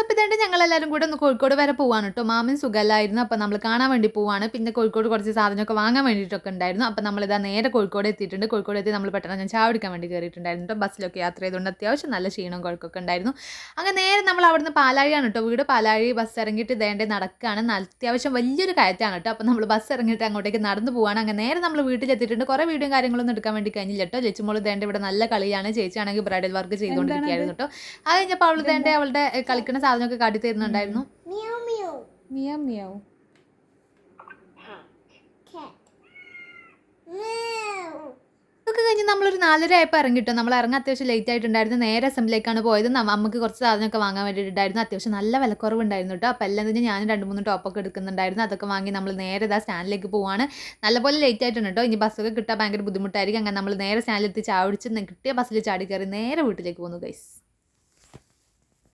അപ്പോൾ ഇതാണ്ട് ഞങ്ങളെല്ലാവരും കൂടെ ഒന്ന് കോഴിക്കോട് വരെ പോവാണ് കേട്ടോ. മാമൻ സുഖമല്ലായിരുന്നു. അപ്പോൾ നമ്മൾ കാണാൻ വേണ്ടി പോവാണ്. പിന്നെ കോഴിക്കോട് കുറച്ച് സാധനമൊക്കെ വാങ്ങാൻ വേണ്ടിയിട്ടൊക്കെ ഉണ്ടായിരുന്നു. അപ്പോൾ നമ്മളിതാ നേരെ കോഴിക്കോട് എത്തിയിട്ടുണ്ട്. കോഴിക്കോട് എത്തി നമ്മൾ പെട്ടെന്ന് ഞാൻ ചായ കുടിക്കാൻ വേണ്ടി കയറിയിട്ടുണ്ടായിരുന്നു കേട്ടോ. ബസ്സിലൊക്കെ യാത്ര ചെയ്തുകൊണ്ട് അത്യാവശ്യം നല്ല ക്ഷീണവും കുഴക്കമൊക്കെ ഉണ്ടായിരുന്നു. അങ്ങനെ നേരെ നമ്മൾ അവിടുന്ന് പാലാഴിയാണ് കേട്ടോ വീട്. പാലാഴി ബസ് ഇറങ്ങിയിട്ട് ഇതേണ്ടേ നടക്കുകയാണ്. അത്യാവശ്യം വലിയൊരു കയറ്റാണ് കേട്ടോ. അപ്പോൾ നമ്മൾ ബസ് ഇറങ്ങിയിട്ട് അങ്ങോട്ടേക്ക് നടന്നു പോവാണ്. അങ്ങനെ നേരെ നമ്മൾ വീട്ടിലെത്തിയിട്ടുണ്ട്. കുറേ വീഡിയോ കാര്യങ്ങളൊന്നും എടുക്കാൻ വേണ്ടി കഴിഞ്ഞില്ല കേട്ടോ. ലച്ചുമോൾ ഇതേണ്ട ഇവിടെ നല്ല കളിയാണ്. ചേച്ചിയാണെങ്കിൽ ബ്രൈഡൽ വർക്ക് ചെയ്തുകൊണ്ടിരിക്കുകയായിരുന്നു കേട്ടോ. അത് കഴിഞ്ഞപ്പോൾ അവൾ ഇതേണ്ട അവളുടെ കളിക്കുന്ന സാധനമൊക്കെ കാട്ടി തരുന്നുണ്ടായിരുന്നു. മിയാ മിയാവ്. അതൊക്കെ കഴിഞ്ഞ് നമ്മളൊരു 4:30 ആയപ്പോൾ ഇറങ്ങിട്ടോ. നമ്മൾ ഇറങ്ങാൻ അത്യാവശ്യം ലേറ്റ് ആയിട്ടുണ്ടായിരുന്നു. നേരെ അസംബ്ലിയിലേക്കാണ് പോയത്. നമുക്ക് കുറച്ച് സാധനമൊക്കെ വാങ്ങാൻ വേണ്ടിയിട്ടുണ്ടായിരുന്നു. അത്യാവശ്യം നല്ല വിലക്കുറവുണ്ടായിരുന്നു കേട്ടോ. അപ്പോൾ എല്ലാം തന്നെ ഞാൻ 2-3 ടോപ്പൊക്കെ എടുക്കുന്നുണ്ടായിരുന്നു. അതൊക്കെ വാങ്ങി നമ്മൾ നേരെ സ്റ്റാൻഡിലേക്ക് പോവാണ്. നല്ലപോലെ ലേറ്റ് ആയിട്ടുണ്ട് കേട്ടോ. ഇനി ബസ്സൊക്കെ കിട്ടാൻ ഭയങ്കര ബുദ്ധിമുട്ടായിരിക്കും. അങ്ങനെ നമ്മൾ നേരെ സ്റ്റാൻഡിലെത്തി ചായ കുടിച്ച് കിട്ടിയ ബസ്സിൽ ചാടി കയറി നേരെ വീട്ടിലേക്ക് പോകുന്നു ഗൈസ്.